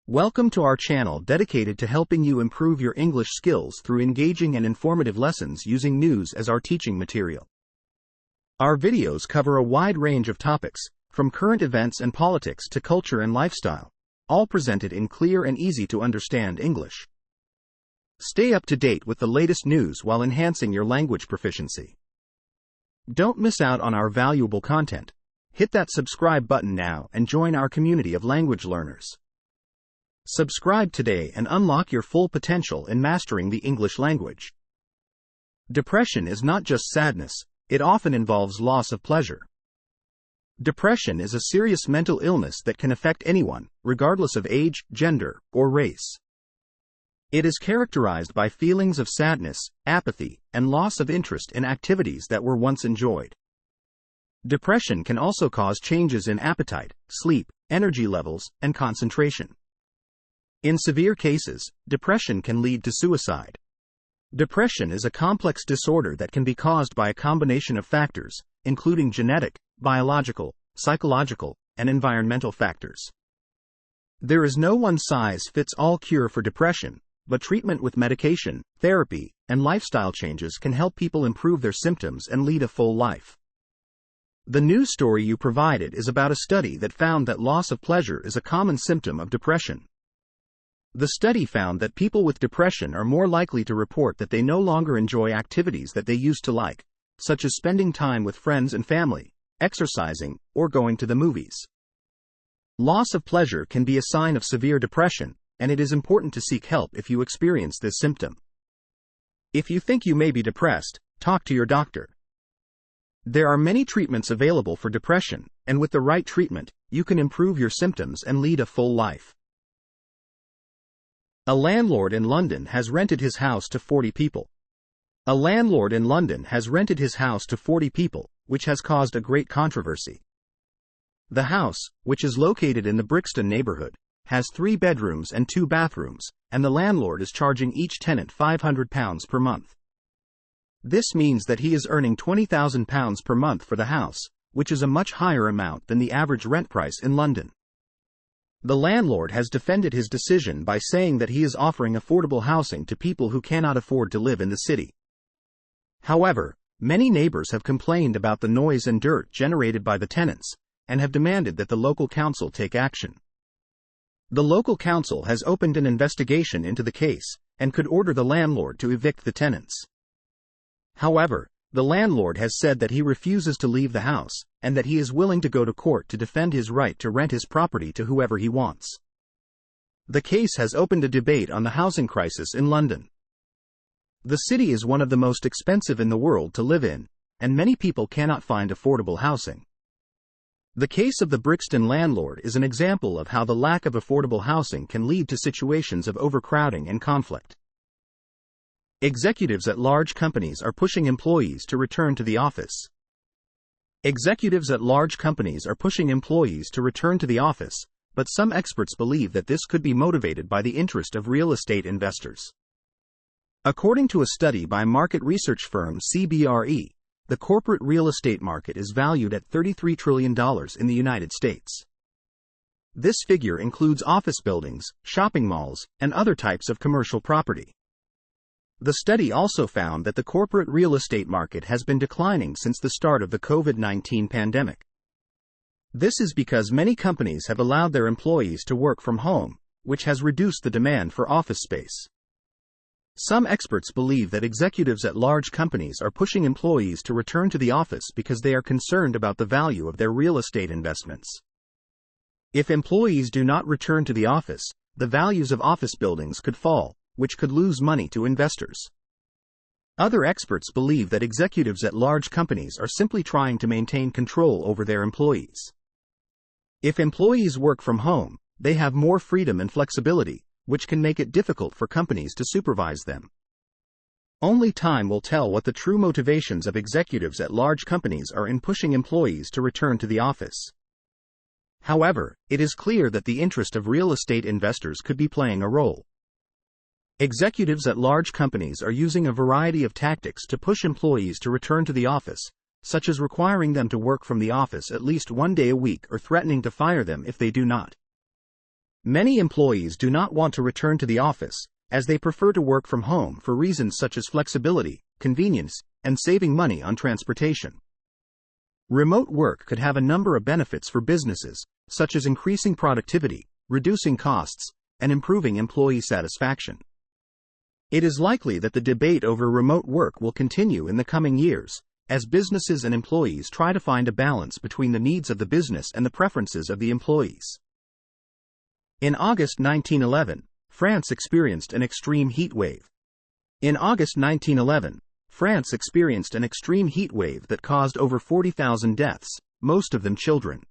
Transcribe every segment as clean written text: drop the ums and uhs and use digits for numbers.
Welcome to our channel dedicated to helping you improve your English skills through engaging and informative lessons using news as our teaching material. Our videos cover a wide range of topics, from current events and politics to culture and lifestyle, all presented in clear and easy to understand English. Stay up to date with the latest news while enhancing your language proficiency. Don't miss out on our valuable content. Hit that subscribe button now and join our community of language learners. Subscribe today and unlock your full potential in mastering the English language. Depression is not just sadness, it often involves loss of pleasure. Depression is a serious mental illness that can affect anyone, regardless of age, gender, or race. It is characterized by feelings of sadness, apathy, and loss of interest in activities that were once enjoyed. Depression can also cause changes in appetite, sleep, energy levels, and concentration. In severe cases, depression can lead to suicide. Depression is a complex disorder that can be caused by a combination of factors, including genetic, biological, psychological, and environmental factors. There is no one-size-fits-all cure for depression, but treatment with medication, therapy, and lifestyle changes can help people improve their symptoms and lead a full life. The news story you provided is about a study that found that loss of pleasure is a common symptom of depression. The study found that people with depression are more likely to report that they no longer enjoy activities that they used to like, such as spending time with friends and family, exercising, or going to the movies. Loss of pleasure can be a sign of severe depression, and it is important to seek help if you experience this symptom. If you think you may be depressed, talk to your doctor. There are many treatments available for depression, and with the right treatment, you can improve your symptoms and lead a full life. A landlord in London has rented his house to 40 people. A landlord in London has rented his house to 40 people, which has caused a great controversy. The house, which is located in the Brixton neighborhood, has 3 bedrooms and 2 bathrooms, and the landlord is charging each tenant £500 per month. This means that he is earning £20,000 per month for the house, which is a much higher amount than the average rent price in London. The landlord has defended his decision by saying that he is offering affordable housing to people who cannot afford to live in the city. However, many neighbors have complained about the noise and dirt generated by the tenants, and have demanded that the local council take action. The local council has opened an investigation into the case, and could order the landlord to evict the tenants. However, the landlord has said that he refuses to leave the house, and that he is willing to go to court to defend his right to rent his property to whoever he wants. The case has opened a debate on the housing crisis in London. The city is one of the most expensive in the world to live in, and many people cannot find affordable housing. The case of the Brixton landlord is an example of how the lack of affordable housing can lead to situations of overcrowding and conflict. Executives at large companies are pushing employees to return to the office. Executives at large companies are pushing employees to return to the office, but some experts believe that this could be motivated by the interest of real estate investors. According to a study by market research firm CBRE, the corporate real estate market is valued at $33 trillion in the United States. This figure includes office buildings, shopping malls, and other types of commercial property. The study also found that the corporate real estate market has been declining since the start of the COVID-19 pandemic. This is because many companies have allowed their employees to work from home, which has reduced the demand for office space. Some experts believe that executives at large companies are pushing employees to return to the office because they are concerned about the value of their real estate investments. If employees do not return to the office, the values of office buildings could fall, which could lose money to investors. Other experts believe that executives at large companies are simply trying to maintain control over their employees. If employees work from home, they have more freedom and flexibility, which can make it difficult for companies to supervise them. Only time will tell what the true motivations of executives at large companies are in pushing employees to return to the office. However, it is clear that the interest of real estate investors could be playing a role. Executives at large companies are using a variety of tactics to push employees to return to the office, such as requiring them to work from the office at least one day a week or threatening to fire them if they do not. Many employees do not want to return to the office, as they prefer to work from home for reasons such as flexibility, convenience, and saving money on transportation. Remote work could have a number of benefits for businesses, such as increasing productivity, reducing costs, and improving employee satisfaction. It is likely that the debate over remote work will continue in the coming years, as businesses and employees try to find a balance between the needs of the business and the preferences of the employees. In August 1911, France experienced an extreme heat wave. In August 1911, France experienced an extreme heat wave that caused over 40,000 deaths, most of them children.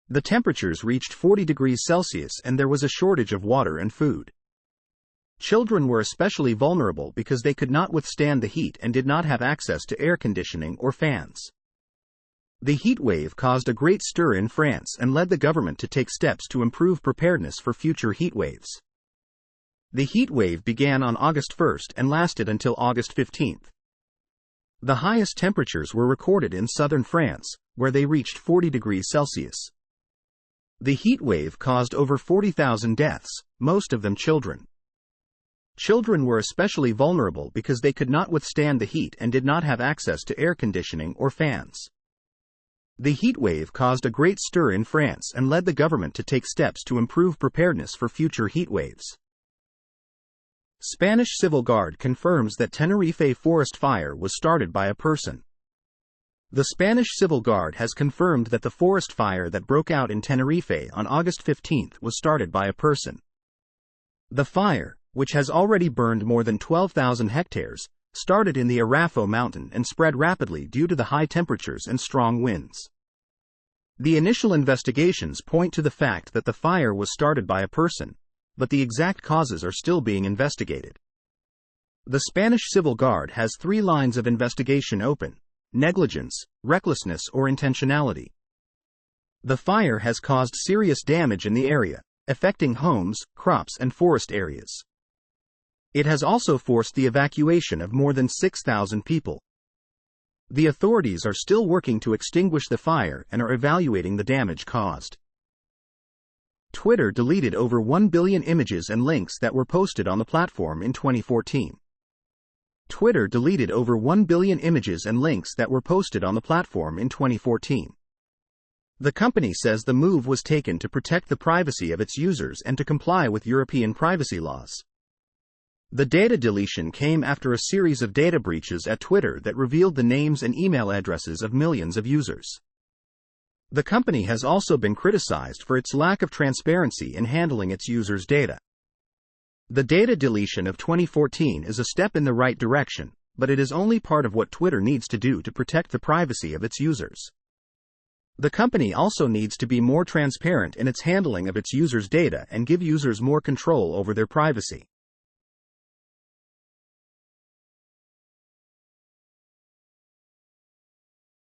The temperatures reached 40 degrees Celsius and there was a shortage of water and food. Children were especially vulnerable because they could not withstand the heat and did not have access to air conditioning or fans. The heat wave caused a great stir in France and led the government to take steps to improve preparedness for future heat waves. The heat wave began on August 1st and lasted until August 15th. The highest temperatures were recorded in southern France, where they reached 40 degrees Celsius. The heat wave caused over 40,000 deaths, most of them children. Children were especially vulnerable because they could not withstand the heat and did not have access to air conditioning or fans. The heat wave caused a great stir in France and led the government to take steps to improve preparedness for future heat waves. Spanish Civil Guard confirms that Tenerife forest fire was started by a person. The Spanish Civil Guard has confirmed that the forest fire that broke out in Tenerife on August 15 was started by a person. The fire, which has already burned more than 12,000 hectares, started in the Arafo mountain and spread rapidly due to the high temperatures and strong winds. The initial investigations point to the fact that the fire was started by a person, but the exact causes are still being investigated. The Spanish Civil Guard has 3 lines of investigation open: negligence, recklessness, or intentionality. The fire has caused serious damage in the area, affecting homes, crops, and forest areas. It has also forced the evacuation of more than 6,000 people. The authorities are still working to extinguish the fire and are evaluating the damage caused. Twitter deleted over 1 billion images and links that were posted on the platform in 2014. Twitter deleted over 1 billion images and links that were posted on the platform in 2014. The company says the move was taken to protect the privacy of its users and to comply with European privacy laws. The data deletion came after a series of data breaches at Twitter that revealed the names and email addresses of millions of users. The company has also been criticized for its lack of transparency in handling its users' data. The data deletion of 2014 is a step in the right direction, but it is only part of what Twitter needs to do to protect the privacy of its users. The company also needs to be more transparent in its handling of its users' data and give users more control over their privacy.